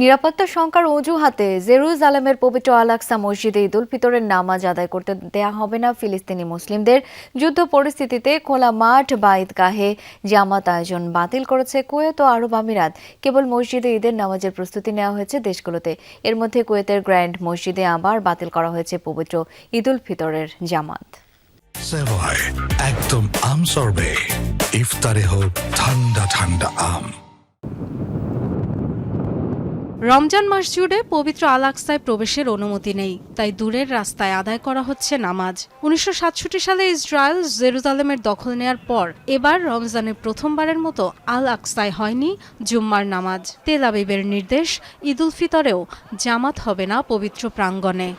নিরাপত্তা শঙ্কার অজুহাতে জেরুজালেমের পবিত্র আল আকসা মসজিদে ঈদুল ফিতরের নামাজ আদায় করতে দেয়া হবে না ফিলিস্তিনি মুসলিমদের। যুদ্ধ পরিস্থিতিতে খোলা মাঠ বা ঈদগাহে জামাত আয়োজন বাতিল করেছে কুয়েত ও আরব আমিরাত। কেবল মসজিদে ঈদের নামাজের প্রস্তুতি নেওয়া হয়েছে দেশগুলোতে। এর মধ্যে কুয়েতের গ্র্যান্ড মসজিদে আবার বাতিল করা হয়েছে পবিত্র ঈদুল ফিতরের জামাত। সেভয় একদম আম সরবে, ইফতারে হোক ঠান্ডা ঠান্ডা আম। রমজান মাস জুড়ে পবিত্র আল আকসায় প্রবেশের অনুমতি নেই, তাই দূরের রাস্তায় আদায় করা হচ্ছে নামাজ। ১৯৬৭ সালে ইসরায়েল জেরুজালেমের দখল নেয়ার পর এবার রমজানের প্রথমবারের মতো আল আকসায় হয়নি জুম্মার নামাজ। তেল আবিবের নির্দেশ, ঈদুল ফিতরেও জামাত হবে না পবিত্র প্রাঙ্গণে।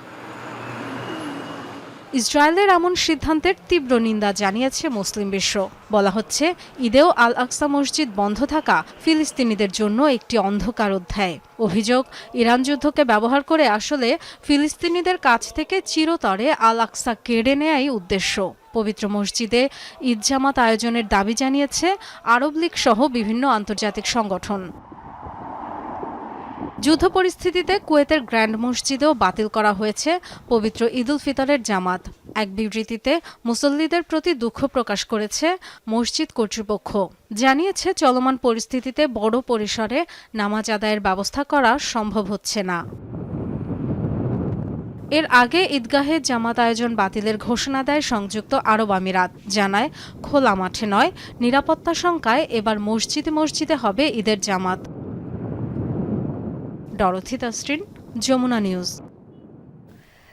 ইসরায়েলের এমন সিদ্ধান্তের তীব্র নিন্দা জানিয়েছে মুসলিম বিশ্ব। বলা হচ্ছে, ঈদেও আল আকসা মসজিদ বন্ধ থাকা ফিলিস্তিনিদের জন্য একটি অন্ধকার অধ্যায়। অভিযোগ, ইরান যুদ্ধকে ব্যবহার করে আসলে ফিলিস্তিনিদের কাছ থেকে চিরতরে আল আকসা কেড়ে নেয়াই উদ্দেশ্য। পবিত্র মসজিদে ঈদ জামাত আয়োজনের দাবি জানিয়েছে আরব লীগ সহ বিভিন্ন আন্তর্জাতিক সংগঠন। যুদ্ধ পরিস্থিতিতে কুয়েতের গ্র্যান্ড মসজিদেও বাতিল করা হয়েছে পবিত্র ঈদুল ফিতরের জামাত। এক বিবৃতিতে মুসল্লিদের প্রতি দুঃখ প্রকাশ করেছে মসজিদ কর্তৃপক্ষ। জানিয়েছে, চলমান পরিস্থিতিতে বড় পরিসরে নামাজ আদায়ের ব্যবস্থা করা সম্ভব হচ্ছে না। এর আগে ঈদগাহে জামাত আয়োজন বাতিলের ঘোষণা দেয় সংযুক্ত আরব আমিরাত। জানায়, খোলা মাঠে নয়, নিরাপত্তা শঙ্কায় এবার মসজিদে মসজিদে হবে ঈদের জামাত। Dorothy Tasrin, Jamuna news.